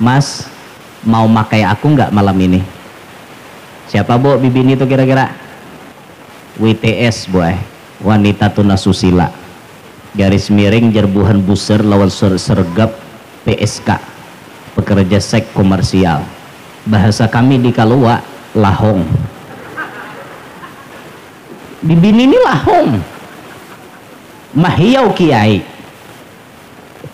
Mas mau pakai aku nggak malam ini? Siapa bu bibini itu kira-kira? WTS boy, wanita tunasusila, garis miring jerbuhan buser lawan sergap PSK, pekerja seks komersial. Bahasa kami di Kalua lahong. Bibini ini lahong. Mahiyau kiai.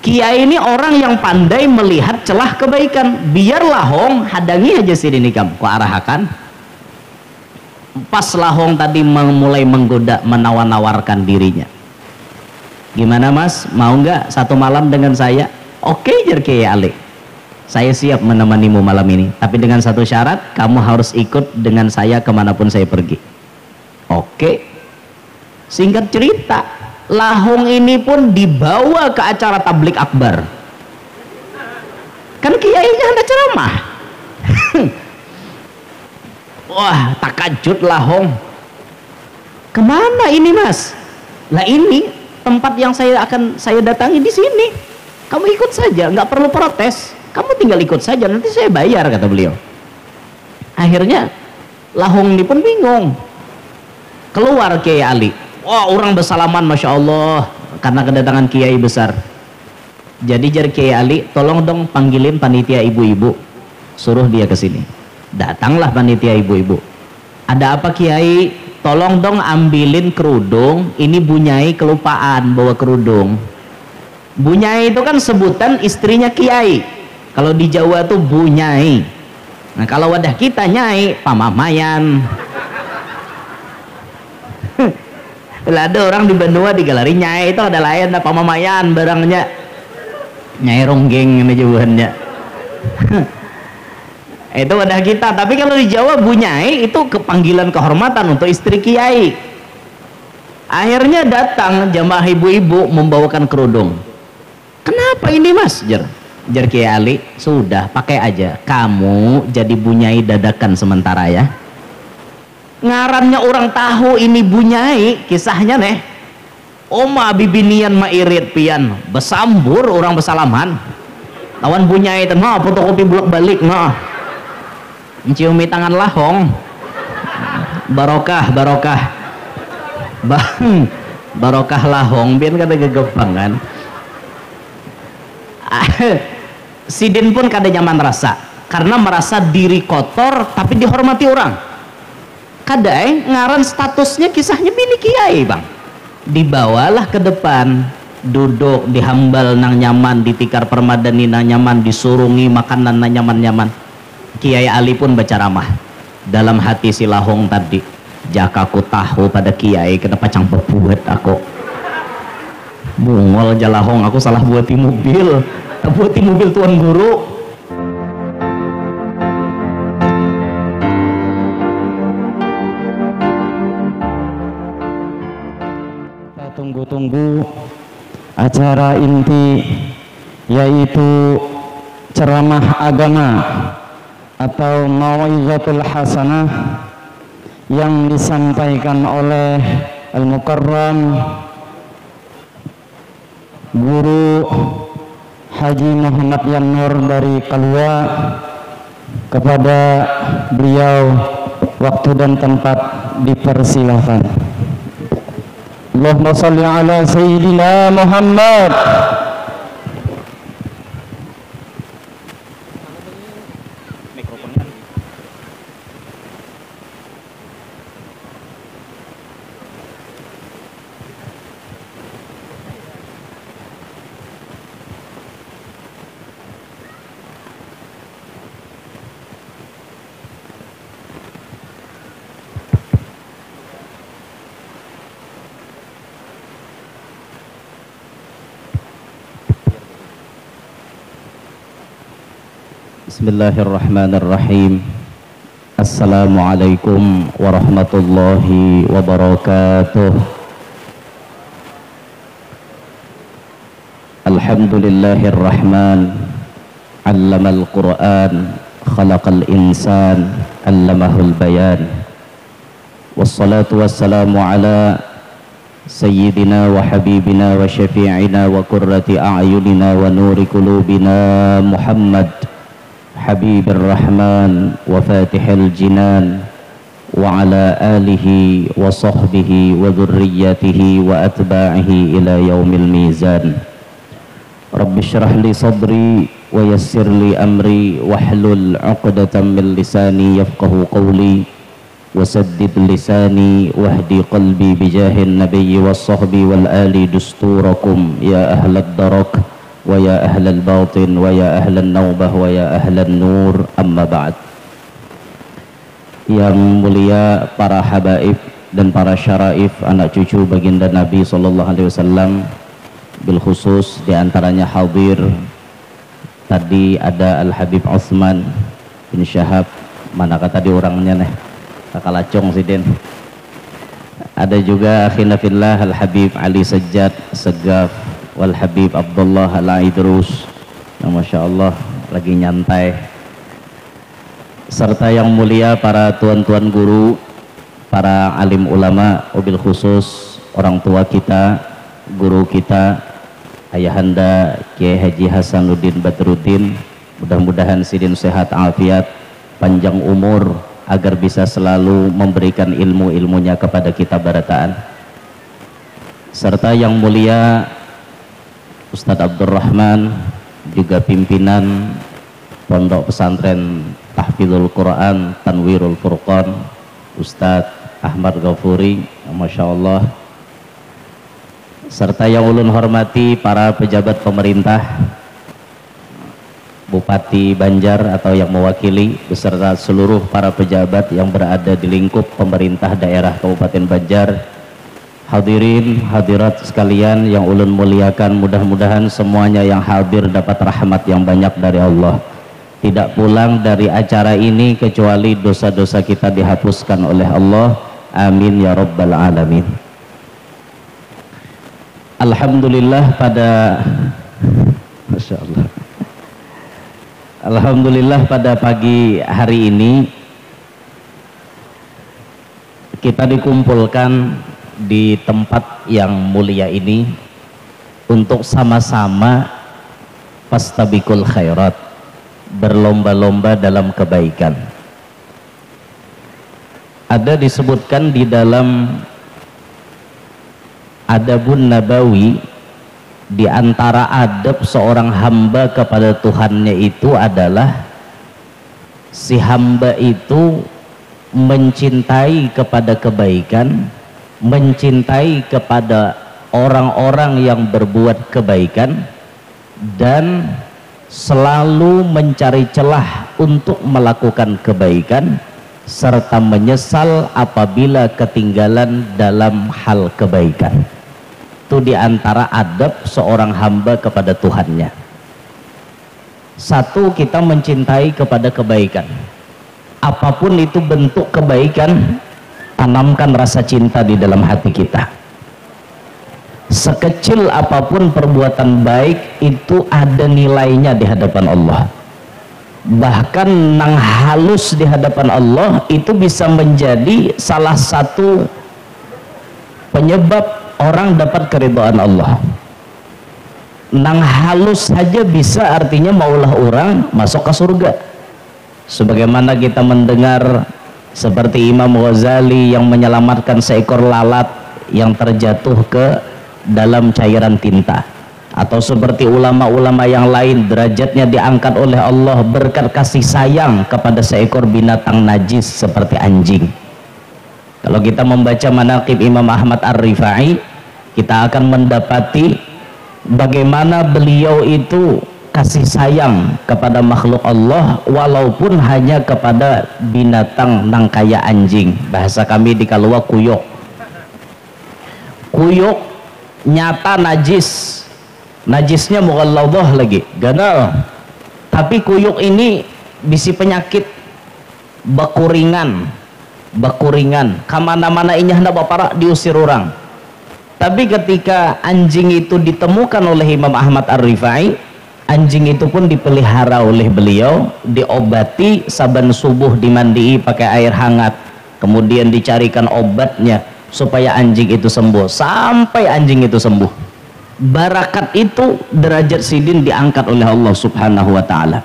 Kiai ini orang yang pandai melihat celah kebaikan. Biar lahong hadangi aja sini nikam ku arahakan. Pas lahong tadi mulai menggoda menawar-nawarkan dirinya. Gimana mas, mau nggak satu malam dengan saya? Oke jer Kiai Ali, saya siap menemanimu malam ini, tapi dengan satu syarat, kamu harus ikut dengan saya kemanapun saya pergi. Oke. Singkat cerita, lahong ini pun dibawa ke acara tablik akbar. Kan kiainya ada ceramah. Wah, takajud lahong. Kemana ini mas? Lah ini tempat yang saya datangi di sini. Kamu ikut saja, nggak perlu protes. Kamu tinggal ikut saja, nanti saya bayar, kata beliau. Akhirnya lahong ini pun bingung. Keluar Kiai Ali. Wah, orang bersalaman, masya Allah, karena kedatangan kiai besar. Jadi jar Kiai Ali, tolong dong panggilin panitia ibu-ibu, suruh dia ke sini. Datanglah panitia ibu-ibu. Ada apa Kiai? Tolong dong ambilin kerudung. Ini Bunyai kelupaan bawa kerudung. Bunyai itu kan sebutan istrinya Kiai. Kalau di Jawa tuh Bunyai. Nah kalau wadah kita Nyai, pamamayan. Lah ada orang di Bandung di galeri Nyai itu ada lain, pamamayan barangnya. Nyai ronggeng ini jawabannya. Itu wadah kita, tapi kalau di Jawa Bunyai itu kepanggilan kehormatan untuk istri kiai. Akhirnya datang jamaah ibu-ibu membawakan kerudung. Kenapa ini mas? Jar Kiai Ali, sudah pakai aja, kamu jadi Bunyai dadakan sementara ya. Ngarannya orang tahu ini Bunyai, kisahnya nih oma bibinian mairit pian besambur orang besalaman lawan Bunyai itu nah fotokopi bolak balik nah menciumi tangan lahong. Barokah bang, barokah lahong biar kata gegepang kan. Sidin pun kada nyaman rasa karena merasa diri kotor tapi dihormati orang. Kadai ngaran statusnya kisahnya bini kiai bang. Dibawalah ke depan, duduk dihambal nang nyaman, ditikar permadani nang nyaman, disurungi makanan nang nyaman-nyaman. Kiai Ali pun berceramah. Dalam hati si lahong tadi, jaka aku tahu pada kiai kenapa cang bebuat aku. Bungol aja lahong, aku salah buati mobil. Buati mobil tuan guru. Kita tunggu-tunggu acara inti yaitu ceramah agama atau mau'izatul hasanah yang disampaikan oleh Al-Mukarram Guru Haji Muhammad Yanur dari Kalua. Kepada beliau waktu dan tempat dipersilahkan. Allahumma shalli ala Sayyidina Muhammad. Bismillahirrahmanirrahim. Assalamualaikum warahmatullahi wabarakatuh. Alhamdulillahirrahman. Allamal Qur'an, khalaqal insan, allamahul bayan. Wassalatu wassalamu ala Sayyidina wa habibina wa syafi'ina wa qurrati a'yunina wa nuri qulubina Muhammad حبيب الرحمن وفاتح الجنان وعلى آله وصحبه وذريته وأتباعه إلى يوم الميزان. رب اشرح لي صدري ويسر لي أمري واحلل عقدة من لساني يفقه قولي وسدد لساني واهدي قلبي بجاه النبي والصحب والآل دستوركم يا أهل الدرك ويا أهل الباطن ويا أهل النوبة ويا أهل النور. أما بعد. Yang mulia para habaib dan para syaraif, anak cucu baginda Nabi SAW, bil khusus diantaranya hadir tadi ada Al Habib Utsman bin Syahab, manakah tadi orangnya nih, kakalacong si Den. Ada juga akhina fillah Al Habib Ali Sajjad Segaf wal Habib Abdullah Al-Aidrus yang Masya Allah lagi nyantai, serta yang mulia para tuan-tuan guru, para alim ulama, wabil khusus orang tua kita, guru kita, Ayahanda Kiai Haji Hasanuddin Badruddin. Mudah-mudahan sidin sehat afiat, panjang umur, agar bisa selalu memberikan ilmu-ilmunya kepada kita barataan. Serta yang mulia Ustadz Abdurrahman, juga pimpinan Pondok Pesantren Tahfidzul Quran Tanwirul Furqan, Ustadz Ahmad Ghafuri, Masya Allah. Serta yang ulun hormati para pejabat pemerintah, Bupati Banjar atau yang mewakili, beserta seluruh para pejabat yang berada di lingkup pemerintah daerah Kabupaten Banjar. Hadirin hadirat sekalian yang ulun muliakan, mudah-mudahan semuanya yang hadir dapat rahmat yang banyak dari Allah. Tidak pulang dari acara ini kecuali dosa-dosa kita dihapuskan oleh Allah. Amin ya rabbal alamin. Alhamdulillah pada Masya Allah, alhamdulillah pada pagi hari ini kita dikumpulkan di tempat yang mulia ini untuk sama-sama fastabiqul khairat, berlomba-lomba dalam kebaikan. Ada disebutkan di dalam Adabun Nabawi, di antara adab seorang hamba kepada Tuhannya itu adalah si hamba itu mencintai kepada kebaikan, mencintai kepada orang-orang yang berbuat kebaikan, dan selalu mencari celah untuk melakukan kebaikan, serta menyesal apabila ketinggalan dalam hal kebaikan. Itu diantara adab seorang hamba kepada Tuhannya. Satu, kita mencintai kepada kebaikan. Apapun itu bentuk kebaikan, tanamkan rasa cinta di dalam hati kita. Sekecil apapun perbuatan baik itu ada nilainya di hadapan Allah. Bahkan nang halus di hadapan Allah itu bisa menjadi salah satu penyebab orang dapat keridhaan Allah. Nang halus saja bisa artinya maulah orang masuk ke surga. Sebagaimana kita mendengar seperti Imam Ghazali yang menyelamatkan seekor lalat yang terjatuh ke dalam cairan tinta, atau seperti ulama-ulama yang lain derajatnya diangkat oleh Allah berkat kasih sayang kepada seekor binatang najis seperti anjing. Kalau kita membaca manaqib Imam Ahmad Ar-Rifai, kita akan mendapati bagaimana beliau itu kasih sayang kepada makhluk Allah walaupun hanya kepada binatang nang kaya anjing. Bahasa kami di Kalua kuyok. Kuyok nyata najis, najisnya mughalladah lagi, ganal. Tapi kuyuk ini bisi penyakit bakuringan, kamana-mana inyah na bapara diusir orang. Tapi ketika anjing itu ditemukan oleh Imam Ahmad Ar-Rifai, anjing itu pun dipelihara oleh beliau, diobati saban subuh, dimandii pakai air hangat, kemudian dicarikan obatnya supaya anjing itu sembuh. Sampai anjing itu sembuh, barakat itu derajat sidin diangkat oleh Allah Subhanahu wa ta'ala.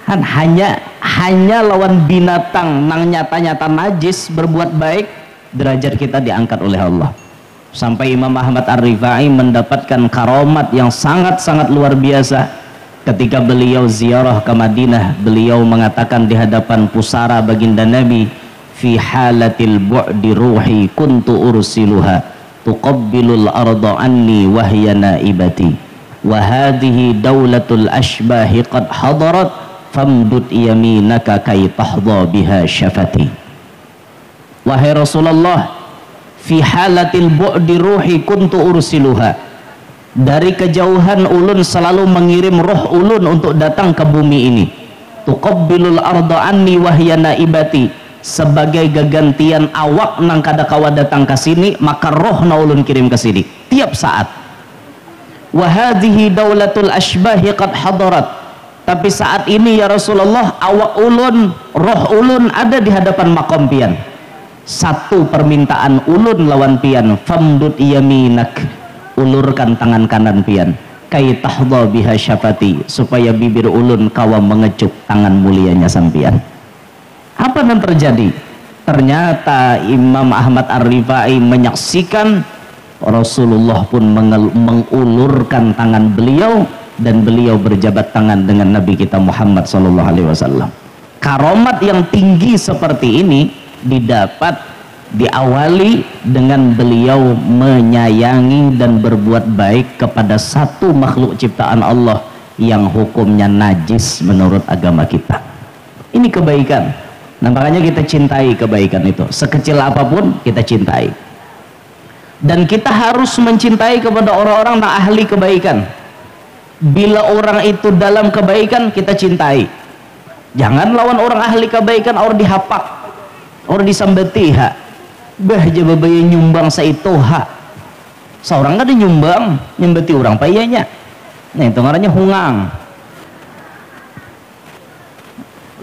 kan hanya lawan binatang nang nyata-nyata najis berbuat baik, derajat kita diangkat oleh Allah. Sampai Imam Ahmad Ar-Rifai mendapatkan karomat yang sangat-sangat luar biasa ketika beliau ziarah ke Madinah. Beliau mengatakan di hadapan pusara baginda Nabi, fi halatil bu'di ruhi kuntu ursiluha tuqabbilul arda anni wahya naibati wa hadhihi daulatul ashbahi qad hadarat famdud yaminaka kay tahdha biha syafati. Wahai Rasulullah, fi halatil bu'di ruhi kuntu ursiluha, dari kejauhan ulun selalu mengirim roh ulun untuk datang ke bumi ini. Tuqabbilul arda anni wahya naibati, sebagai gegantian awak nang kada kawa datang ke sini, maka roh na ulun kirim ke sini tiap saat. Wa hadhihi daulatul ashbahi qad hadarat, tapi saat ini ya Rasulullah, awak ulun, roh ulun ada di hadapan makom pian. Satu permintaan ulun lawan pian, famdud yaminak, ulurkan tangan kanan pian, kay tahdha biha syafati, supaya bibir ulun kawa mengecup tangan mulianya sampian. Apa yang terjadi? Ternyata Imam Ahmad Ar-Rifai menyaksikan Rasulullah pun mengulurkan tangan beliau, dan beliau berjabat tangan dengan Nabi kita Muhammad SAW. Karomat yang tinggi seperti ini didapat diawali dengan beliau menyayangi dan berbuat baik kepada satu makhluk ciptaan Allah yang hukumnya najis menurut agama kita. Ini kebaikan. Nah, makanya kita cintai kebaikan itu, sekecil apapun kita cintai, dan kita harus mencintai kepada orang-orang yang ahli kebaikan. Bila orang itu dalam kebaikan, kita cintai. Jangan lawan orang ahli kebaikan, orang dihapak, orang disambeti, ha bah jababaya nyumbang saitoha, seorang kan nyumbang nyembeti orang payanya, nah itu ngarannya hungang.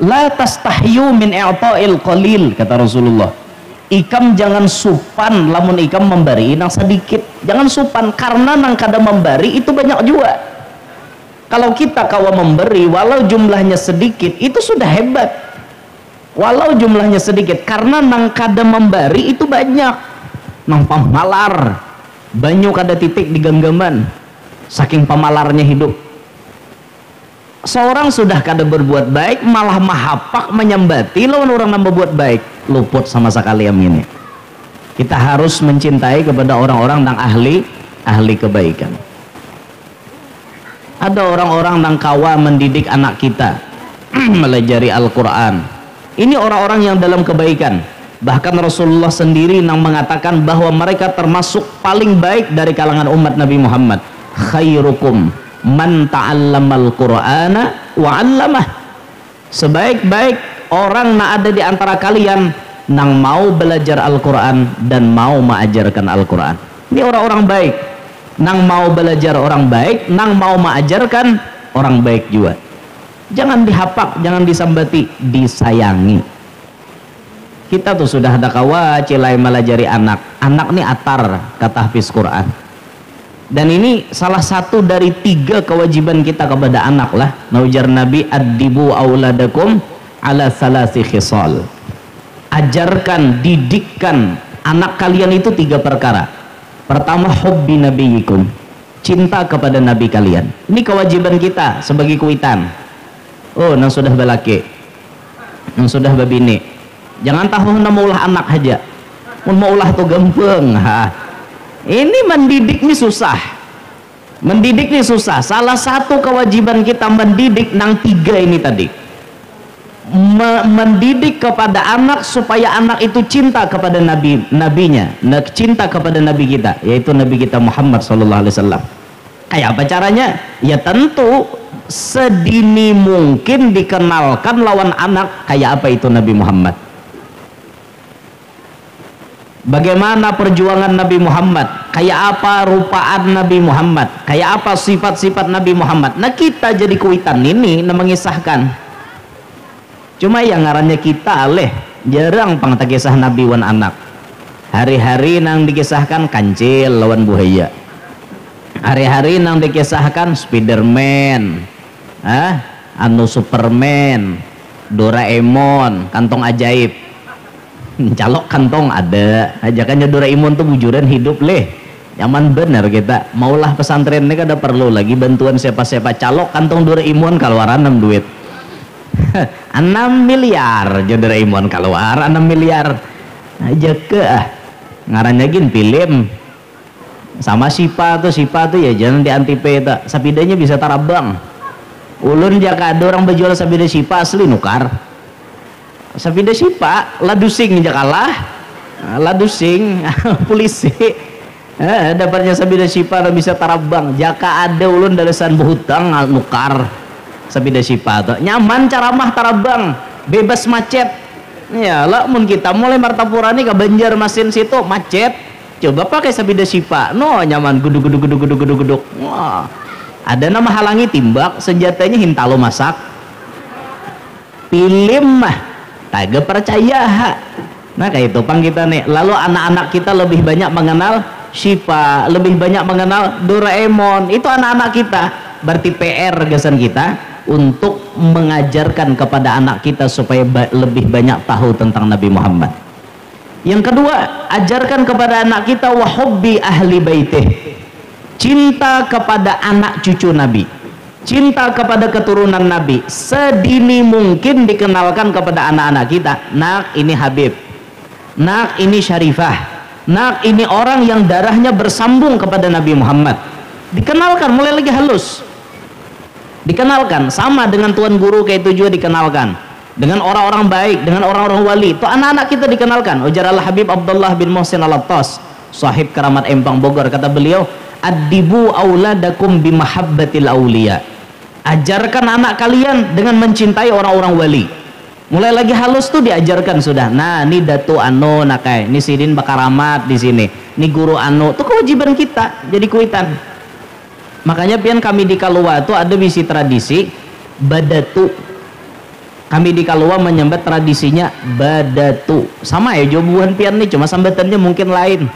La tastahyu min i'ta'il qalil, kata Rasulullah. Ikam jangan supan lamun ikam memberi nang sedikit, jangan supan, karena nang kada memberi itu banyak juga. Kalau kita kawa memberi walau jumlahnya sedikit, itu sudah hebat. Walau jumlahnya sedikit, karena nang kada memberi itu banyak. Nang pamalar banyak kada titik di genggaman, saking pamalarnya hidup. Seorang sudah kada berbuat baik malah mahapak menyambati lawan orang yang berbuat baik, luput sama sekali yang ini. Kita harus mencintai kepada orang-orang yang ahli kebaikan. Ada orang-orang yang kawa mendidik anak kita melajari Al-Quran. Ini orang-orang yang dalam kebaikan. Bahkan Rasulullah sendiri yang mengatakan bahwa mereka termasuk paling baik dari kalangan umat Nabi Muhammad. Khairukum man ta'allamal Qur'ana wa 'allamah. Sebaik-baik orang yang ada di antara kalian nang mau belajar Al-Quran dan mau mengajarkan Al-Quran. Ini orang-orang baik, nang mau belajar orang baik, nang mau mengajarkan orang baik juga. Jangan dihapak, jangan disambati, disayangi. Kita tuh sudah ada kawa cilai melajari anak nih atar kata hafiz Quran, dan ini salah satu dari 3 kewajiban kita kepada anak lah. Naujar Nabi, addibu auladakum ala thalathi khisal. Ajarkan, didikkan anak kalian itu 3 perkara. Pertama, hubbi nabiyikum, cinta kepada nabi kalian. Ini kewajiban kita sebagai kuitan. Oh, nang sudah balaki, nang sudah babini, jangan tahu nak maulah anak aja, maulah tuh gampang. Ini mendidik ini susah, mendidik ini susah. Salah satu kewajiban kita mendidik nang 3 ini tadi, mendidik kepada anak supaya anak itu cinta kepada nabinya, cinta kepada nabi kita, yaitu nabi kita Muhammad SAW. Kayak apa caranya? Ya tentu sedini mungkin dikenalkan lawan anak kayak apa itu Nabi Muhammad, bagaimana perjuangan Nabi Muhammad, kayak apa rupaan Nabi Muhammad, kayak apa sifat-sifat Nabi Muhammad. Nah, kita jadi kuitan ini mengisahkan. Cuma yang ngarannya kita jarang pang kisah Nabi wan anak. Hari-hari nang dikisahkan kancil lawan buaya, hari-hari nang dikisahkan Spiderman, anu Superman, Doraemon, kantong ajaib. Calok kantong ada, ajakannya Doraemon tuh bujuran hidup leh. Nyaman bener kita. Maulah pesantren ini kada perlu lagi bantuan siapa-siapa. Calok kantong Doraemon keluaran 6 duit. 6 miliar aja Doraemon keluar 6 miliar aja ke ngarannya gin film sama Sipa tuh ya jangan di antipe itu sapidanya bisa tarabang ulun jaka ada orang berjual sapida Sipa asli nukar sapida Sipa ladusing aja kalah ladusing polisi dapatnya sabida Sipa bisa tarabang jaka ada ulun dalesan berhutang nukar sabida Sipa tuh nyaman caramah tarabang bebas macet ya lah mun kita mulai Martapura nih ke Banjarmasin situ macet coba pakai sabida Sipa no nyaman guduk wah ada nama halangi timbak senjatanya hintalo masak film mah kagak percaya nah kayak itu pang kita nih lalu anak-anak kita lebih banyak mengenal Sipa lebih banyak mengenal Doraemon itu anak-anak kita berarti PR gasan kita untuk mengajarkan kepada anak kita supaya lebih banyak tahu tentang Nabi Muhammad. Yang kedua, ajarkan kepada anak kita wa hubbi ahli baitih. Cinta kepada anak cucu Nabi. Cinta kepada keturunan Nabi. Sedini mungkin dikenalkan kepada anak-anak kita. Nak, ini Habib. Nak, ini Syarifah. Nak, ini orang yang darahnya bersambung kepada Nabi Muhammad. Dikenalkan mulai lagi halus. Dikenalkan sama dengan tuan guru kayak itu juga dikenalkan dengan orang-orang baik dengan orang-orang wali itu anak-anak kita dikenalkan. Ujar al Habib Abdullah bin Muhsin Al-Attas sahib keramat Empang Bogor kata beliau adibu auladakum bimahabbatil auliya ajarkan anak kalian dengan mencintai orang-orang wali mulai lagi halus tuh diajarkan sudah nah ini datu anu nakai ini sidin bakaramat di sini ini guru anu itu kewajiban kita jadi kuitan. Makanya pian kami di Kalua itu ada bisi tradisi badatu. Kami di Kalua menyambat tradisinya badatu. Sama ya jawaban pian nih cuma sambatannya mungkin lain.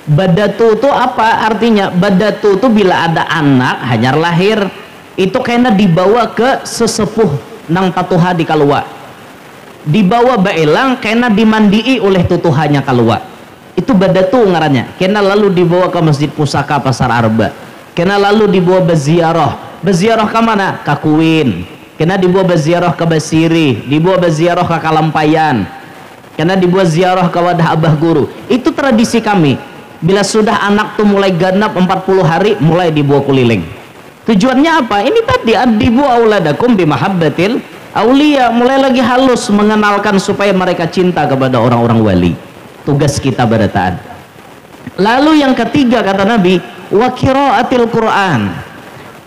Badatu itu apa artinya? Badatu itu bila ada anak hanyar lahir itu kena dibawa ke sesepuh nang tatuha di Kalua. Dibawa baelang kena dimandii oleh tutuhannya Kalua. Itu badatu ngarannya. Kena lalu dibawa ke Masjid Pusaka Pasar Arba. Kena lalu dibawa berziarah ke mana? Ke Kuin. Kena dibawa berziarah ke Basiri, dibawa berziarah ke Kalampayan. Kena dibawa ziarah ke Wadah Abah Guru. Itu tradisi kami. Bila sudah anak tuh mulai genap 40 hari, mulai dibawa keliling. Tujuannya apa? Ini tadi adibu auladakum bimahabbatil aulia, mulai lagi halus mengenalkan supaya mereka cinta kepada orang-orang wali. Tugas kita berataan. Lalu yang ketiga kata Nabi, wa qiraatil Quran.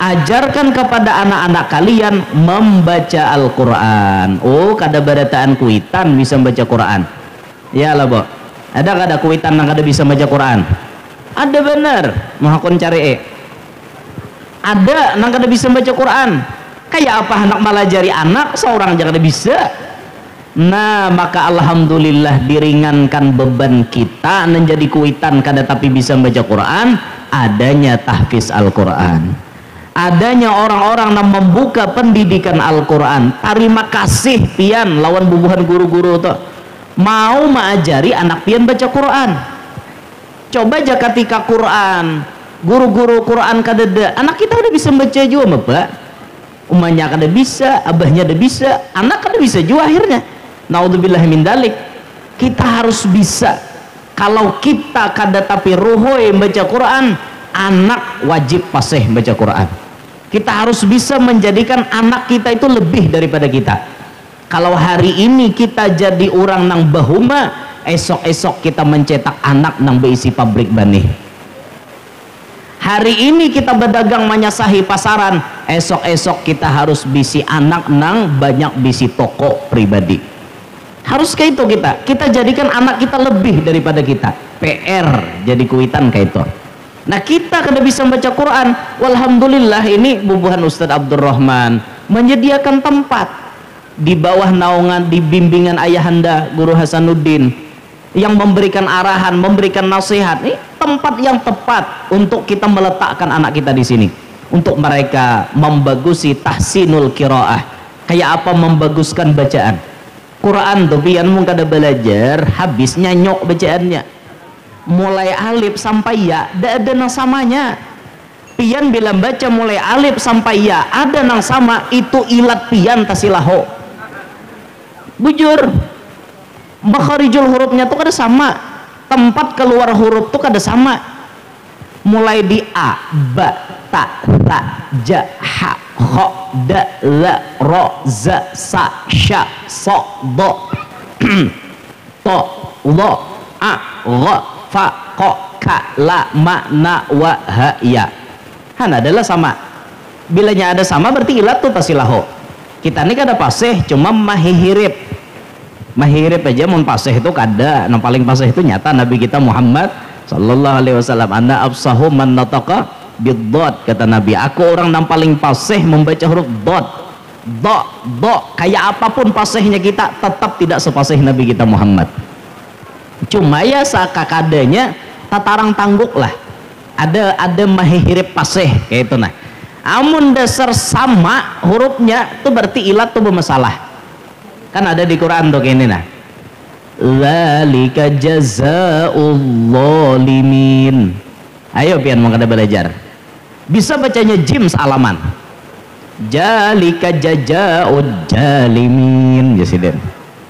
Ajarkan kepada anak-anak kalian membaca Al-Quran. Oh, kada barataan kuitan bisa membaca Quran. Ya lah, Bo. Ada kada kuitan yang kada bisa membaca Quran? Ada bener. Mohakun cari ada yang kada bisa membaca Quran. Kayak apa anak malah jari anak seorang aja kada bisa. Nah, maka alhamdulillah diringankan beban kita menjadi kuitan kada tapi bisa membaca Quran, adanya tahfiz Al-Quran. Adanya orang-orang yang membuka pendidikan Al-Quran. Terima kasih pian lawan bubuhan guru-guru tuh mau mengajari anak pian baca Quran. Coba aja ketika Quran guru-guru Quran kadada anak kita udah bisa baca juga Bapak. Umanya kada bisa, abahnya ada bisa, anak kada bisa juga akhirnya. Naudzubillah min dalik. Kita harus bisa. Kalau kita kada tapi ruhoy baca Quran, anak wajib fasih baca Quran. Kita harus bisa menjadikan anak kita itu lebih daripada kita. Kalau hari ini kita jadi orang nang bahuma, esok-esok kita mencetak anak nang berisi pabrik banih. Hari ini kita berdagang menyasahi pasaran, esok-esok kita harus bisi anak nang banyak bisi toko pribadi. Harus kayak itu kita jadikan anak kita lebih daripada kita. PR jadi kuitan kayak itu. Nah, kita kada bisa membaca Quran. Walhamdulillah ini bubuhan Ustadz Abdurrahman menyediakan tempat di bawah naungan di bimbingan ayahanda Guru Hasanuddin yang memberikan arahan, memberikan nasihat. Ini tempat yang tepat untuk kita meletakkan anak kita di sini untuk mereka membagusi tahsinul qiraah, Kayak apa membaguskan bacaan Quran tuh pian mung kada belajar habis nyanyok bacaannya, mulai alif sampai ya ada nang samanya. Pian bila baca mulai alif sampai ya ada nang sama, itu ilat pian tasilaho. Bujur, makharijul hurufnya tuh kada sama, tempat keluar huruf tuh kada sama. Mulai di a, ba, ta, ja, ha, kho, da, la, ro, za, sa, sya, so, do, to, lo, a, gho, fa, ko, ka, la, ma, na, wa, ha, ya. Han adalah sama. Bilanya ada sama berarti ilat tuh tasilaho. Kita ini kada pasih, cuma mahihirip aja mun pasih itu kada. Yang paling pasih itu nyata Nabi kita Muhammad sallallahu alaihi wasallam, ana absahu man nataqa bid-dad, kata Nabi, aku orang yang paling fasih membaca huruf dad. Do kayak apapun fasihnya kita tetap tidak sefasih Nabi kita Muhammad. Cuma ya sakakadanya tatarang tangguk lah, ada mahihirip fasih kayak itu. Nah amun dasar sama hurufnya itu berarti ilat tuh bermasalah. Kan ada di Quran tuh kayak ini, nah zalika jazaa'ul zalimin. Ayo pian mau kada belajar bisa bacanya jim salaman, jalika jazaa'ul jalimin jasiden.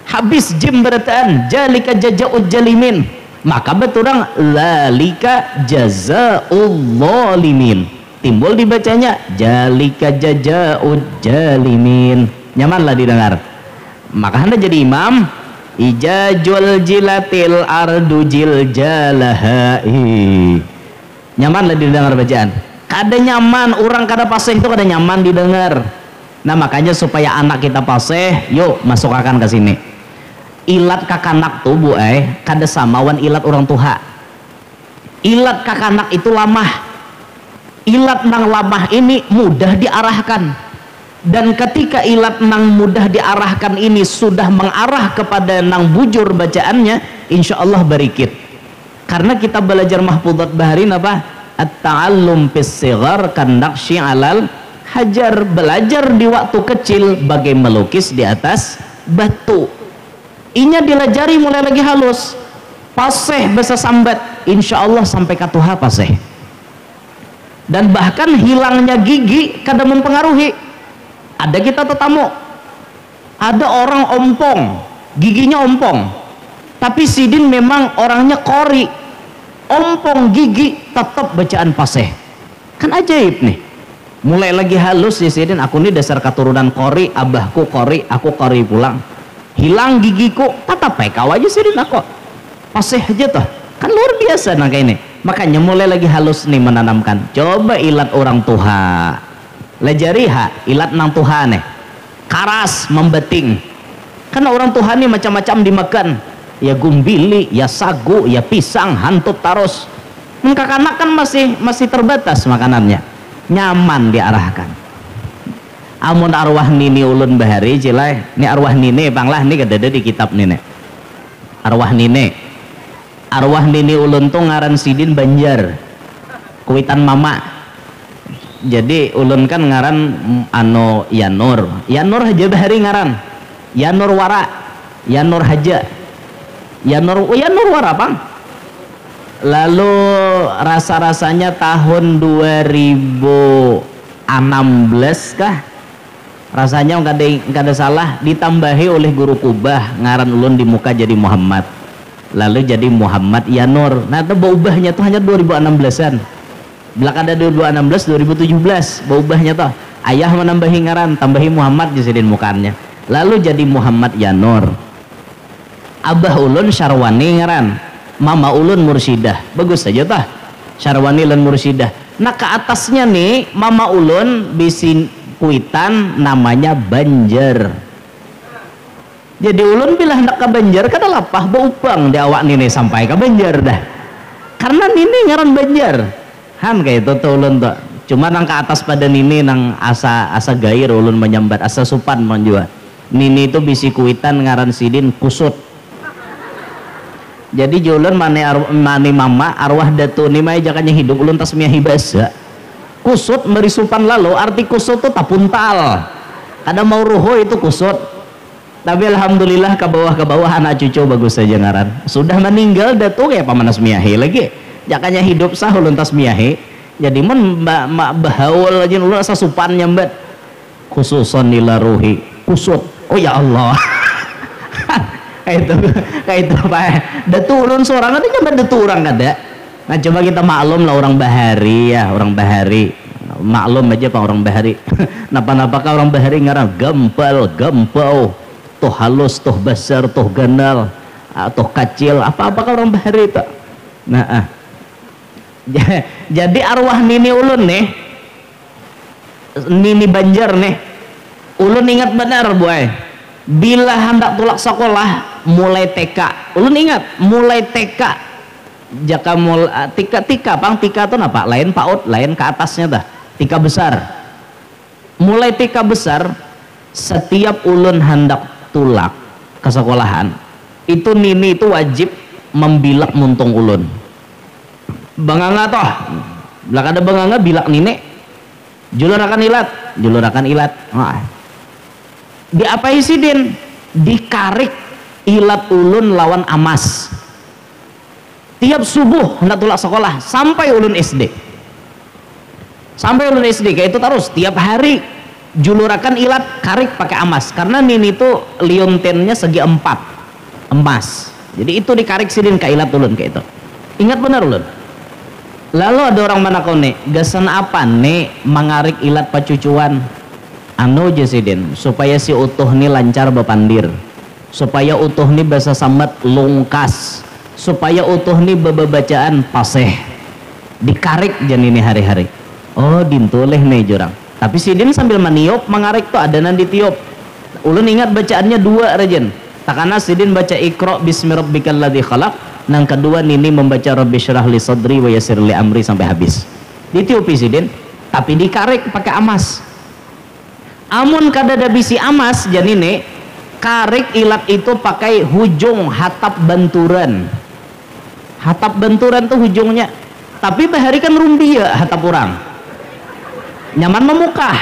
Habis jim berataan jalika jazaa'ul jalimin, maka beturang zalika jazaa'ul zalimin, timbul dibacanya jalika jazaa'ul jalimin. Nyamanlah didengar. Maka Anda jadi imam, ijajul jilatil ardu jiljalahi. Nyaman lah didengar bacaan. Kada nyaman, orang kada pasih itu kada nyaman didengar. Nah makanya supaya anak kita pasih, yuk masukkan ke sini. Ilat kakanak tuh bu kada samawan ilat orang tua. Ilat kakanak itu lamah. Ilat nang lamah ini mudah diarahkan. Dan ketika ilat nang mudah diarahkan ini sudah mengarah kepada nang bujur bacaannya, insya Allah barikit. Karena kita belajar mahfudzat baharin apa? At-ta'allum fis sighar kan naqsyi 'alal hajar, belajar di waktu kecil bagai melukis di atas batu. Inya dilajari mulai lagi halus, paseh bahasa sambat, insya Allah sampai katuha paseh. Dan bahkan hilangnya gigi kada mempengaruhi. Ada kita tetamu, ada orang ompong, giginya ompong, tapi sidin memang orangnya kori, ompong gigi tetap bacaan paseh. Kan ajaib nih, mulai lagi halus ya sidin, aku ini dasar keturunan kori, abahku kori, aku kori pulang, hilang gigiku tetap pekau aja sidin aku paseh aja toh, kan luar biasa nah kayak ini. Makanya mulai lagi halus nih menanamkan, coba ilat orang tua lajariha, ilat nang Tuhan karas membeting. Karena orang Tuhan ini macam-macam dimakan, ya gumbili, ya sagu, ya pisang, hantup tarus. Kakak-anak kan masih terbatas makanannya, nyaman diarahkan. Amun arwah nini ulun bahari cilai, ini arwah nini panglah ini kedada di kitab nini. Arwah nini ulun tuh ngaran sidin Banjar, kuitan mama. Jadi ulun kan ngaran ano Yanur Haja bahari ngaran Yanur Wara, Yanur Haja, Yanur Wara pang. Lalu rasa-rasanya tahun 2016 kah rasanya nggak ada salah, ditambahi oleh guru kubah ngaran ulun di muka jadi Muhammad, lalu jadi Muhammad Yanur. Nah itu berubahnya tuh hanya 2016an. Belakang ada 2016 2017 berubahnya toh, ayah menambahi ngaran, tambahi Muhammad jasidin mukanya, lalu jadi Muhammad Yanur. Abah ulun Syarwani ngaran, mama ulun Mursidah, bagus saja toh Syarwani lan Mursidah. Nah ke atasnya nih mama ulun bisin kuitan namanya Banjar. Jadi ulun bila hendak ke Banjar kada lapah beupang di awak nini sampai ke Banjar dah, karena nini ngaran Banjar. Han kayak itu tuh ulun tuh, cuma nang ke atas pada nini nang asa gair ulun menyambat, asa supan menjua. Nini itu bisi kuitan ngaran sidin kusut. Jadi julun mani mama arwah datu ni mai jakanya hidup ulun tasmiyah hibasa. Kusut merisupan lalu arti kusut tuh tapuntal. Kadang mau ruho itu kusut. Tapi alhamdulillah ke bawah anak cucu bagus saja ngaran. Sudah meninggal datuk ya pamanas miahi lagi. Jakanya hidup sah ulun tas miahi. Jadi mun bahaul aja ulun asa supan nyambat. Khususon nila ruhi kusut. Oh ya Allah. kayak itu Pak. Datuk ulun seorang nanti nyambat datuk orang kada. Nah coba kita maklum lah orang bahari ya, orang bahari. Maklum aja Pak orang bahari. Napa-napakah orang bahari ngaran gempal, gempau. Toh halus, toh besar, toh ganal, toh kecil, apa-apakah orang bahari itu. Nah, jadi arwah nini ulun nih, nini Banjar nih, ulun ingat benar boy, bila hendak tulak sekolah mulai TK, ulun ingat mulai TK, jaka tika pang tika tuh apa? Lain PAUD, lain ke atasnya dah, tika besar. Mulai tika besar, setiap ulun hendak tulak ke sekolahan itu nini itu wajib membilak muntung ulun banganga toh belak ada banganga bilak nini julurakan ilat diapai sidin dikarik ilat ulun lawan amas tiap subuh hendak tulak sekolah sampai ulun SD kayak itu terus tiap hari julurakan ilat karik pakai amas karena nini itu liontennya segi 4 emas jadi itu dikarik sidin ke ilat ulun kayak itu ingat benar ulun lalu ada orang mana kau nih gasan apa nih mengarik ilat pacucuan anu aja sidin supaya si utuh nih lancar bepandir supaya utuh nih bahasa sambat lungkas supaya utuh nih bacaan paseh dikarik janini hari-hari oh dintuleh nih jurang tapi sidin sambil meniup mengarik tuh adanan ditiup ulun ingat bacaannya 2 rejen takana sidin baca Iqra bismi rabbikal ladzi khalaq nang kedua nini membaca rabbi syrah li sadri wa yassir li amri sampai habis ditiupi sidin tapi dikarik pakai amas amun kadada bisi amas janine karik ilat itu pakai hujung hatap benturan tuh hujungnya tapi bahari kan rumbia hatap orang nyaman memukah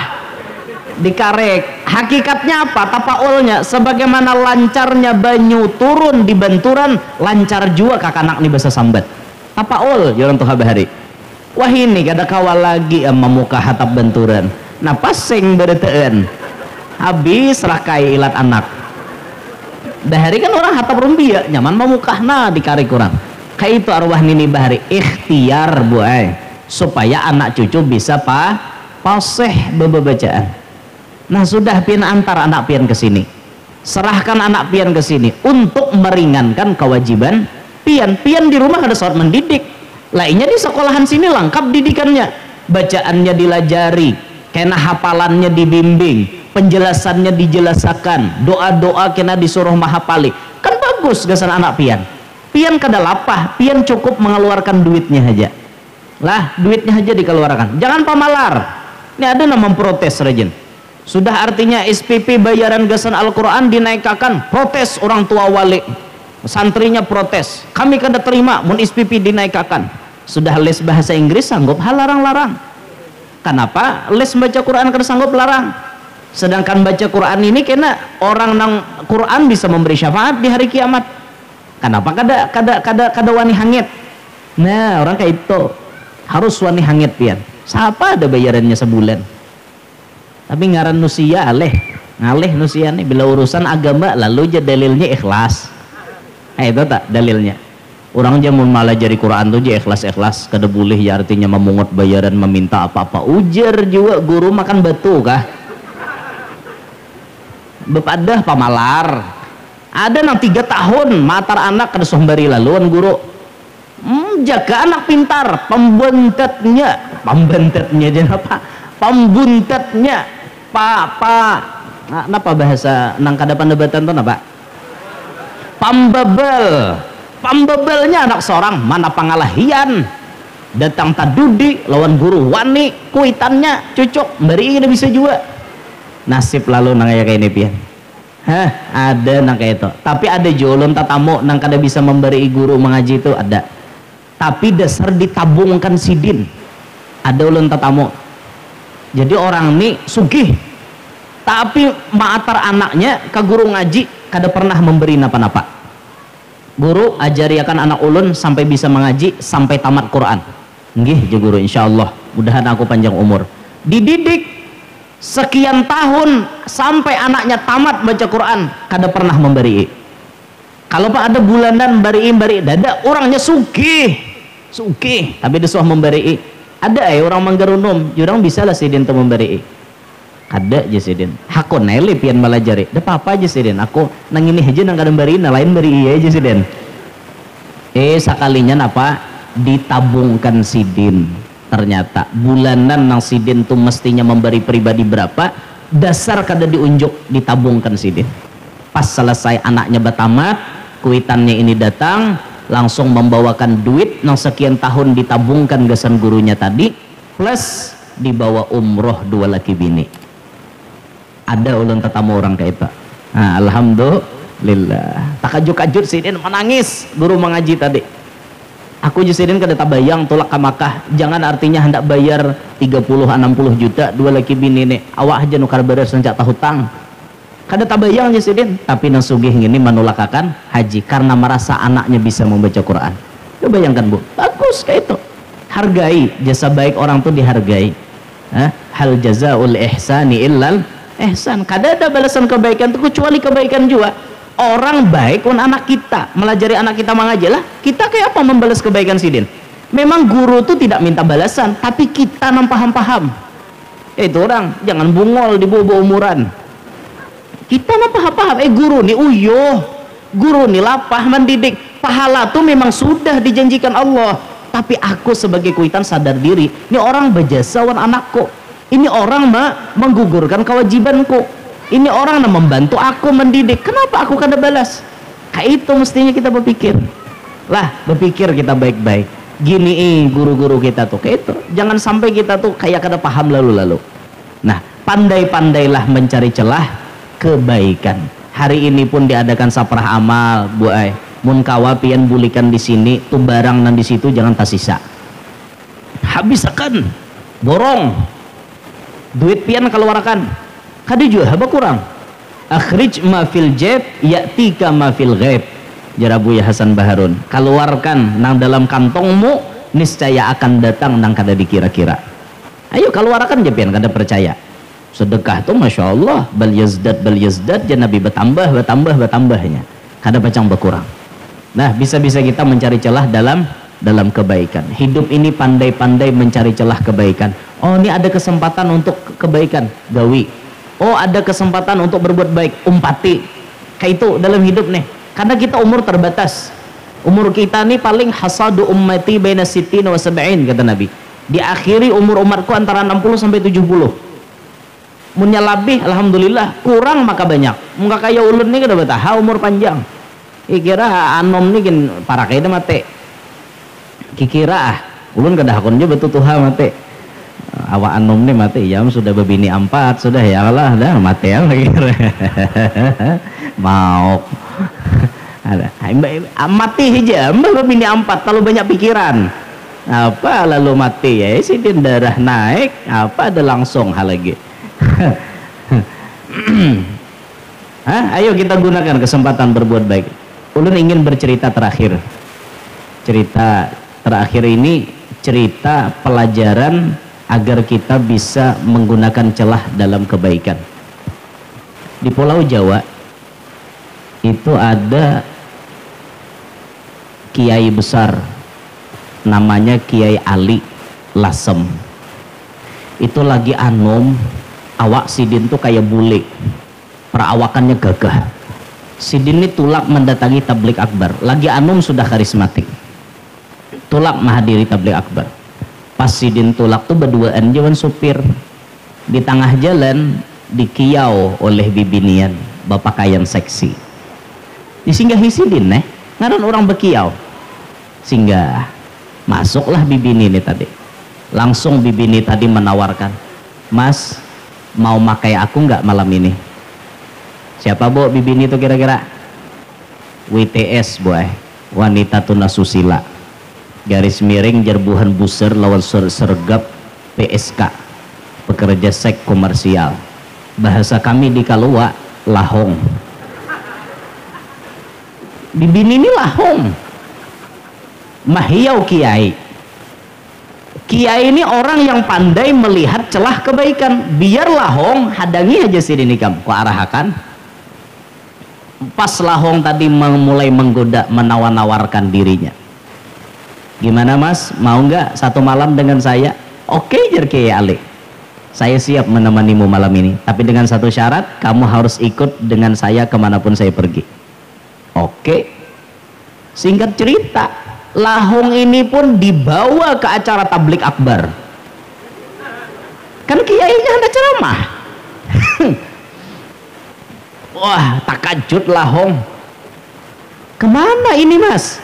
dikarek hakikatnya apa tapaulnya sebagaimana lancarnya banyu turun di benturan lancar juga kakanak nih bahasa sambat tapaul jalan tuh bahari wah ini kada kawal lagi memukah hatap benturan nah pasing bereteen habis rakai ilat anak bahari kan orang hatap rumbia nyaman memukah nah dikarik kurang kayak itu arwah nini bahari ikhtiar buai supaya anak cucu bisa paseh bacaan. Nah sudah pian antar anak pian ke sini. Serahkan anak pian ke sini untuk meringankan kewajiban pian. Pian di rumah ada sholat mendidik. Lainnya di sekolahan sini lengkap didikannya. Bacaannya dilajari, kena hafalannya dibimbing, penjelasannya dijelaskan, doa-doa kena disuruh mahapali. Kan bagus gasan anak pian. Pian kada lapah, pian cukup mengeluarkan duitnya aja. Lah, duitnya aja dikeluarkan. Jangan pamalar. Ini ada nama protes rajin sudah artinya SPP bayaran gasan Al-Quran dinaikkan protes orang tua wali santrinya protes kami kada terima mun SPP dinaikkan sudah les bahasa Inggris sanggup larang-larang kenapa les baca Quran kada sanggup larang sedangkan baca Quran ini kena orang nang Quran bisa memberi syafaat di hari kiamat kenapa kada wani hangit nah orang kayak itu harus wani hangit pian siapa ada bayarannya sebulan tapi ngaran nusia ngaleh nusia nih bila urusan agama lalu aja dalilnya ikhlas itu tak dalilnya orang jamun malah jadi Quran tuh aja ikhlas kada boleh ya artinya memungut bayaran meminta apa-apa ujar juga guru makan batu kah bepadah pamalar ada nang 3 tahun matar anak kada sombari laluan guru jaga anak pintar pembuntetnya jangan apa pembuntetnya apa bahasa nang kada pandebatan tuh apa pambebelnya anak seorang mana pangalahian datang tadudi lawan guru wani kuitannya cucuk bari ini bisa juga nasib lalu nang kayak ini pian ada nang kayak itu tapi ada jolon tatamu nang kada bisa memberi guru mengaji itu ada tapi dasar ditabungkan sidin ada ulun tatamu jadi orang ini sugih tapi maatar anaknya ke guru ngaji kada pernah memberi napa-napa. Guru ajari akan anak ulun sampai bisa mengaji sampai tamat Quran. Nggih je guru, insyaallah mudahan aku panjang umur. Dididik sekian tahun sampai anaknya tamat baca Quran, kada pernah memberi. Kalau pak ada bulanan bari dada orangnya sugih tapi disuah memberi. Ada orang manggarunum jurang bisa lah sidin tu memberi. Ada je sidin aku nele pian malajari da apa aja sidin aku nang ini aja nang kada bari lain beri iya aja sidin. Sakalinya apa ditabungkan sidin, ternyata bulanan nang sidin tuh mestinya memberi pribadi berapa, dasar kada diunjuk ditabungkan sidin. Pas selesai anaknya batamat, kuitannya ini datang, langsung membawakan duit nang sekian tahun ditabungkan gasan gurunya tadi, plus dibawa umroh 2 laki bini. Ada ulun tetamu orang kayak itu. Nah, alhamdulillah. Takajut-kajut sidin menangis guru mengaji tadi. Aku jusidin kada tabayang tolak ke Makkah. Jangan artinya hendak bayar 30-60 juta 2 laki bini nih. Awak aja nukar beres sencak hutang. Kada tabayang jusidin. Tapi nang sugih ini menolakakan haji karena merasa anaknya bisa membaca Quran. Coba bayangkan bu, bagus kayak itu. Hargai jasa baik orang tuh dihargai. Hal jazaul ihsani illal ihsan. Kada ada balasan kebaikan itu kecuali kebaikan juga. Orang baik pun anak kita melajari anak kita mengaji lah, kita kayak apa membalas kebaikan sidin. Memang guru tuh tidak minta balasan, tapi kita nam paham-paham. Itu orang jangan bungol di bawah umuran. Kita nam paham-paham. Guru nih guru nih lapah mendidik, pahala tuh memang sudah dijanjikan Allah. Tapi aku sebagai kuitan sadar diri, ini orang berjasa wan anakku, ini orang menggugurkan kewajibanku. Ini orang yang membantu aku mendidik, kenapa aku kada balas? Kayak itu mestinya kita berpikir. Berpikir kita baik-baik. Gini guru-guru kita tuh kayak itu. Jangan sampai kita tuh kayak kada paham lalu-lalu. Nah, pandai-pandailah mencari celah kebaikan. Hari ini pun diadakan saprah amal, Bu Ai. Mun kawa pian bulikan di sini, tuh barang nan di situ jangan tasisa. Habiskan, borong. Duit pian keluarkan. Kada juga haba kurang. Akhrij ma fil jeb ya'tika ma fil ghaib. Jara Buya Hasan Baharun. Keluarkan nang dalam kantongmu, niscaya akan datang nang kada dikira-kira. Ayo keluarkan je pian kada percaya. Sedekah tuh masya Allah bal yazdad je Nabi bertambahnya. Kada pacang berkurang. Nah, bisa-bisa kita mencari celah dalam kebaikan. Hidup ini pandai-pandai mencari celah kebaikan. Oh, ini ada kesempatan untuk kebaikan, gawi. Oh, ada kesempatan untuk berbuat baik, umpati. Kayak itu dalam hidup nih. Karena kita umur terbatas. Umur kita nih paling hasadu ummati baina sittina wa sab'in kata Nabi. Diakhiri umur umatku antara 60 sampai 70. Munnya lebih alhamdulillah, kurang maka banyak. Muka kaya ulun nih kada betah umur panjang. Kira anom nih gin para kaya mate. Kikira ulun kada hakon je betul tuha mate. Awak anom nih mati jam sudah berbini 4 sudah ya Allah dah mati ya lagi mau ada mati aja berbini 4 terlalu banyak pikiran apa lalu mati ya sidin darah naik apa ada langsung hal lagi. Ayo kita gunakan kesempatan berbuat baik. Ulun ingin bercerita terakhir. Cerita terakhir ini cerita pelajaran agar kita bisa menggunakan celah dalam kebaikan. Di Pulau Jawa itu ada kiai besar namanya Kiai Ali Lasem. Itu lagi anom, awak sidin tuh kayak bule, perawakannya gagah. Sidin ini tulak mendatangi tablik akbar, lagi anom sudah karismatik, tulak menghadiri tablik akbar. Pas sidin tulak tuh berduaan jawan supir di tengah jalan dikiau oleh bibinian bapak kayan seksi. Disinggahi sidin ngaran orang bekiau. Singgah masuklah bibini ini tadi. Langsung bibini tadi menawarkan, "Mas, mau makai aku nggak malam ini?" Siapa bu bibini itu kira-kira? WTS boy, wanita tunasusila. Garis miring jerbuhan buser lawan sergap PSK, pekerja seks komersial. bahasa kami di Kalua, lahong. Bibini ini lahong. Mahiyau kiai. Kiai ini orang yang pandai melihat celah kebaikan. Biar lahong, hadangi aja sini nih kamu, ku arahakan. Pas lahong tadi mulai menggoda, menawar-nawarkan dirinya. Gimana mas, mau nggak satu malam dengan saya? Oke, jar Kiai Ali, saya siap menemanimu malam ini, tapi dengan satu syarat, kamu harus ikut dengan saya kemanapun saya pergi. Oke. Singkat cerita, lahong ini pun dibawa ke acara tablik akbar. Kan kiainya ada ceramah. Wah, takajud lahong. Kemana ini mas?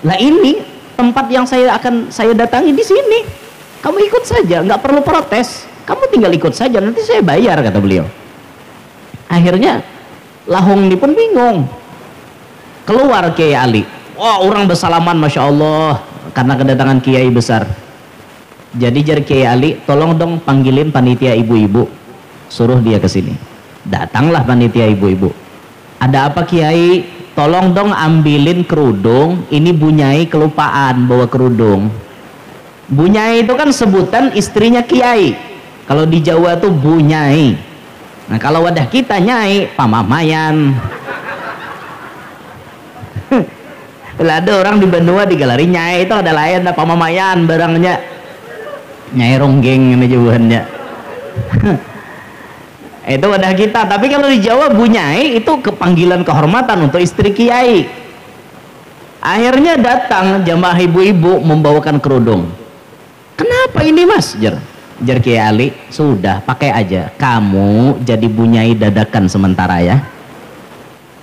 Lah ini tempat yang saya datangi di sini. Kamu ikut saja, nggak perlu protes. Kamu tinggal ikut saja, nanti saya bayar, kata beliau. Akhirnya lahong ini pun bingung. Keluar Kiai Ali. Wah, orang bersalaman, masya Allah, karena kedatangan kiai besar. Jadi jar Kiai Ali, tolong dong panggilin panitia ibu-ibu, suruh dia ke sini. Datanglah panitia ibu-ibu. Ada apa Kiai? Tolong dong ambilin kerudung. Ini Bunyai kelupaan bawa kerudung. Bunyai itu kan sebutan istrinya Kiai. Kalau di Jawa tuh Bunyai. Nah kalau wadah kita Nyai, pamamayan. Ada orang di Benua di galeri Nyai itu ada lain, ada pamamayan barangnya. Nyai ronggeng ini jawabannya. Itu wadah kita. Tapi kalau di Jawa Bunyai itu kepanggilan kehormatan untuk istri Kiai. Akhirnya datang jamaah ibu-ibu membawakan kerudung. Kenapa ini mas? Jar Kiai Ali, sudah pakai aja. Kamu jadi Bunyai dadakan sementara ya.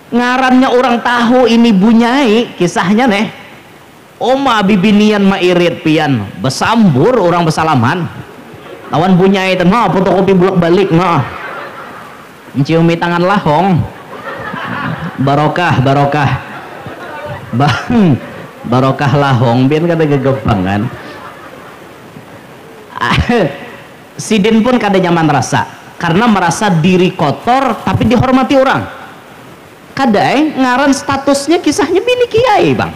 Ngarannya orang tahu ini Bunyai, kisahnya nih. Oma bibinian mairit pian, besambur orang besalaman. Lawan Bunyai itu mah fotokopi bolak-balik mah. Menciumi tangan lahong. Barokah bang, barokah lahong biar kada gegepangan. Sidin pun kada nyaman rasa karena merasa diri kotor tapi dihormati orang. Kada ngaran statusnya kisahnya bini kiai bang.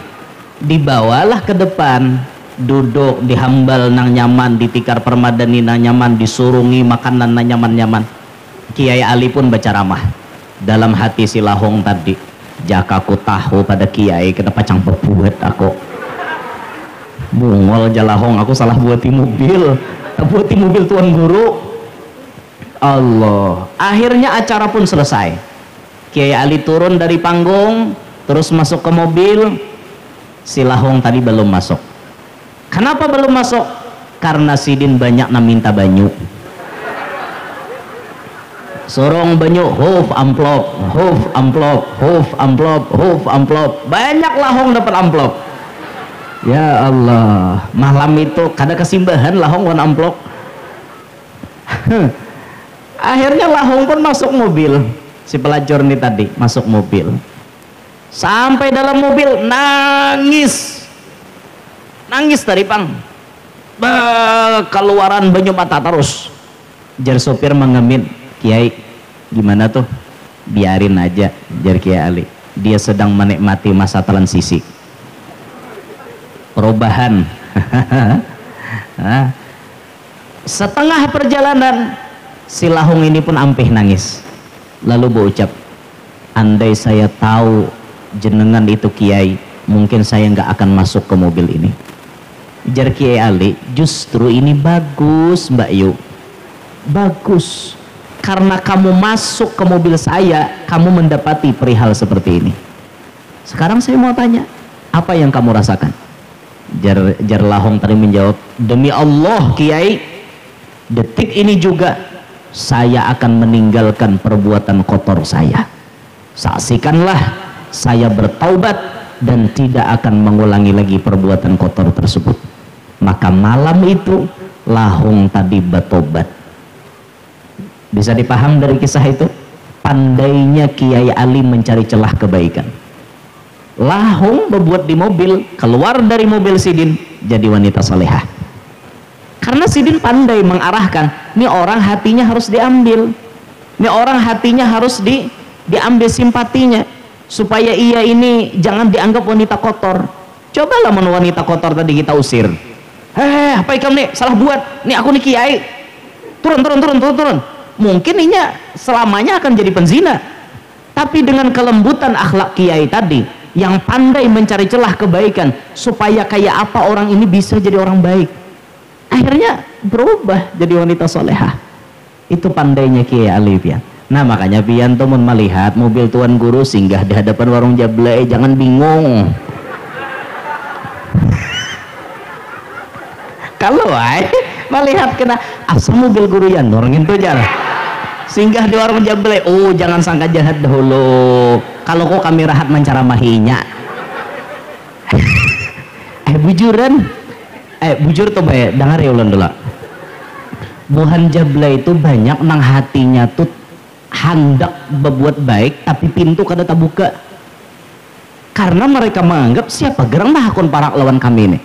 Dibawalah ke depan, duduk dihambal nang nyaman, ditikar permadani nang nyaman, disurungi makanan nang nyaman-nyaman. Kiai Ali pun baca ramah dalam hati si lahong tadi. Jaka aku tahu pada kiai kenapa cang berbuat aku bungol jalahong, aku salah buati mobil tuan guru. Allah, akhirnya acara pun selesai. Kiai Ali turun dari panggung terus masuk ke mobil. Si lahong tadi belum masuk. Kenapa belum masuk? Karena Sidin banyak nak minta banyu. Sorong banyu, huf amplop, huf amplop, huf amplop, huf amplop. Banyak lahong dapat amplop. Ya Allah, malam itu kada kesimbahan lahong wan amplop. Akhirnya lahong pun masuk mobil. Si pelacur ini tadi masuk mobil. Sampai dalam mobil nangis. Nangis tadi pang. Keluaran banyu mata terus. Jar sopir mengemin. Kiai, gimana tuh? Biarin aja, jar Kiai Ali. Dia sedang menikmati masa transisi. Perubahan. Setengah perjalanan, si lahung ini pun ampih nangis. Lalu berucap, andai saya tahu jenengan itu Kiai, mungkin saya nggak akan masuk ke mobil ini. Jar Kiai Ali, justru ini bagus Mbak Yu. Bagus. Karena kamu masuk ke mobil saya, kamu mendapati perihal seperti ini. Sekarang saya mau tanya, apa yang kamu rasakan? Jar lahong tadi menjawab, demi Allah Kiai, detik ini juga saya akan meninggalkan perbuatan kotor saya. Saksikanlah saya bertaubat dan tidak akan mengulangi lagi perbuatan kotor tersebut. Maka malam itu lahong tadi bertobat. Bisa dipaham dari kisah itu? Pandainya Kiai Ali mencari celah kebaikan. Lahong berbuat di mobil, keluar dari mobil Sidin jadi wanita salehah. Karena Sidin pandai mengarahkan, ini orang hatinya harus diambil. Ini orang hatinya harus diambil simpatinya supaya ia ini jangan dianggap wanita kotor. Cobalah wanita kotor tadi kita usir. Apa ikam nih salah buat? Nih aku nih kiai. Turun. Mungkin inya selamanya akan jadi penzina. Tapi dengan kelembutan akhlak kiai tadi yang pandai mencari celah kebaikan supaya kayak apa orang ini bisa jadi orang baik, akhirnya berubah jadi wanita solehah. Itu pandainya Kiai Ali pian. Nah makanya pian tuh melihat mobil tuan guru singgah di hadapan warung Jablay, jangan bingung. Kalau melihat kena asal mobil guru ya norngin tuh jalan singgah di warung Jablay, oh jangan sangka jahat dahulu. Kalau kok kami rahat menceramahinya. Bujuran bujur tuh bae dengar ya ulan dulu. Buhan Jablay itu banyak nang hatinya tuh hendak berbuat baik tapi pintu kada terbuka karena mereka menganggap siapa gerang dah akun parak lawan kami nih.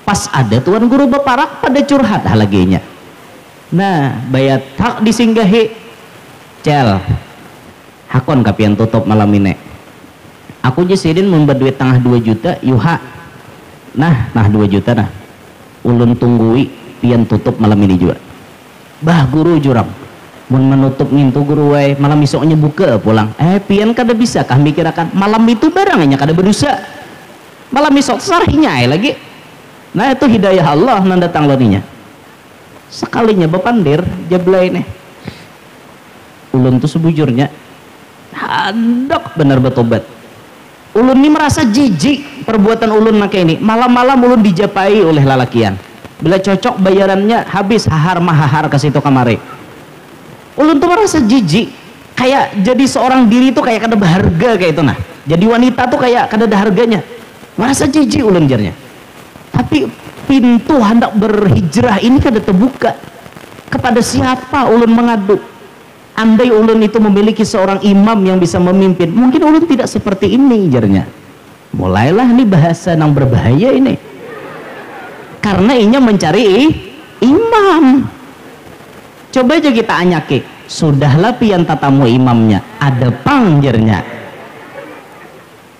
Pas ada tuan guru beparak pada curhat halaginya. Nah bayat hak disinggahi cel hakon kapian tutup malam ini. Aku jasidin membuat duit tengah 2 juta yuha. Nah 2 juta nah ulun tunggui pian tutup malam ini juga. Bah guru jurang mun menutup ngintu guru wae malam besoknya buka pulang. Pian kada bisa kah mikirakan malam itu barangnya kada berusaha malam besok sarhinya lagi. Nah itu hidayah Allah nan datang loninya sekalinya bepandir Jablay nih. Ulun tuh sebujurnya hendak benar bertobat. Ulun ini merasa jijik perbuatan ulun make ini. Malam-malam ulun dijapai oleh lalakian. Bila cocok bayarannya habis hahar mahahar ke situ kamari. Ulun tuh merasa jijik, kayak jadi seorang diri tuh kayak kada berharga kayak itu nah. Jadi wanita tuh kayak kada ada harganya. Merasa jijik ulun jarnya. Tapi pintu hendak berhijrah ini kada terbuka. Kepada siapa ulun mengadu? Andai ulun itu memiliki seorang imam yang bisa memimpin, mungkin ulun tidak seperti ini jarnya. Mulailah ini bahasa yang berbahaya ini. Karena inya mencari imam. Coba aja kita anyaki, sudahlah pian tatamu imamnya, ada pangjernya.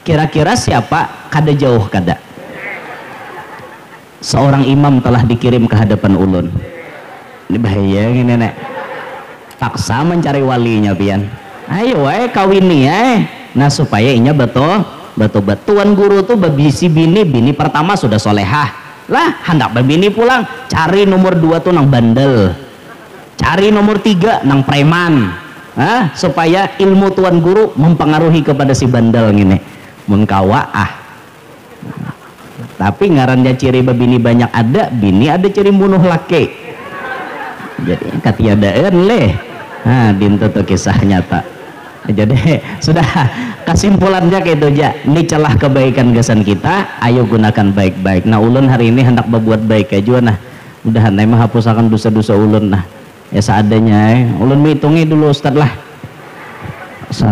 Kira-kira siapa? Kada jauh kada. Seorang imam telah dikirim ke hadapan ulun. Ini bahaya gini nek. Paksa mencari walinya pian. Ayo kawin nih Nah supaya inya betul tuan guru tuh babisi bini pertama sudah solehah lah hendak berbini pulang cari nomor 2 tuh nang bandel, cari nomor 3 nang preman, supaya ilmu tuan guru mempengaruhi kepada si bandel gini mun kawa tapi ngarannya ciri babini banyak ada bini ada ciri bunuh laki jadi katiadaan leh dintu tuh kisah nyata. Jadi sudah kesimpulannya kayak itu aja. Ini celah kebaikan gasan kita, ayo gunakan baik-baik. Nah ulun hari ini hendak berbuat baik aja nah. Mudahan mah hapuskan dosa-dosa ulun nah. Ya seadanya ulun hitungi dulu Ustaz lah. 1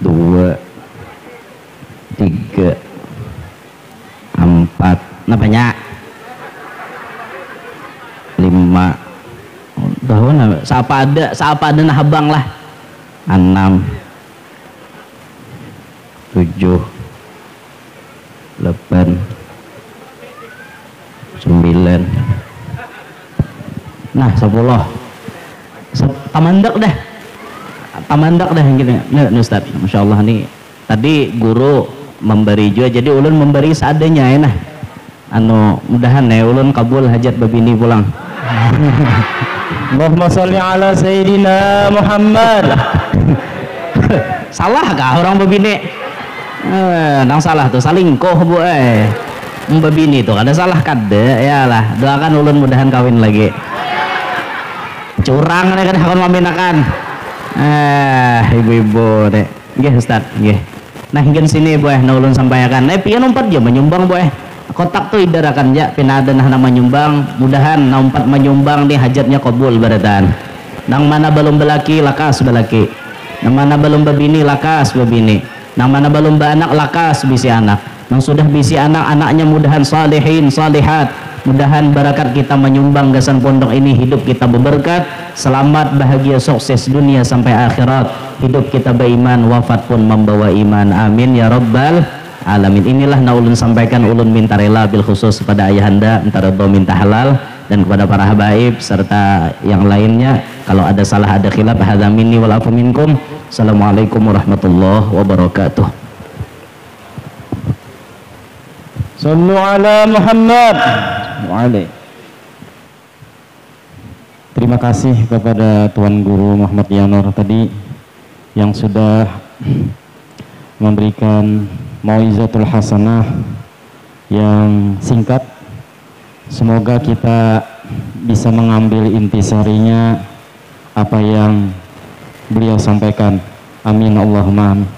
2 3 4 nah banyak 5 tahun siapa ada nah abang lah 6 7 8 9 nah 10 tamandak dah gini nah Ustaz Masya Allah nih tadi guru memberi juga jadi ulun memberi seadanya nah mudahan ulun kabul hajat babini pulang. Allahumma sholli ala Sayyidina Muhammad. Salah kah orang babini? Nang salah tuh salingkoh bu babini tuh ada salah kada ya lah doakan ulun mudahan kawin lagi. Curang nih kan hakon maminakan. Ibu-ibu deh. Nggih Ustaz, nggih. Nah hingga sini bu nah ulun sampaikan. Pian umpat je menyumbang bu kotak tuh idarakan ya pinada nah nama nyumbang mudahan nampat menyumbang nih hajatnya kabul beratan nang mana belum belaki lakas belaki nang mana belum babini lakas babini nang mana belum beranak lakas bisi anak nang sudah bisi anak anaknya mudahan salihin salihat Mudahan barakat kita menyumbang gasan pondok ini, hidup kita berberkat, selamat, bahagia, sukses dunia sampai akhirat. Hidup kita beriman, wafat pun membawa iman. Amin ya rabbal alamin. Inilah na ulun sampaikan, ulun minta rela bil khusus kepada ayahanda, minta redha, minta halal, dan kepada para habaib serta yang lainnya. Kalau ada salah, ada khilaf, hadza minni wal afu minkum. Assalamualaikum warahmatullahi wabarakatuh. Sallu ala Muhammad wa alaihi. Terima kasih kepada Tuan Guru Muhammad Yanur tadi yang sudah memberikan mau'izatul hasanah yang singkat. Semoga kita bisa mengambil intisarinya apa yang beliau sampaikan. Amin Allahumma amin.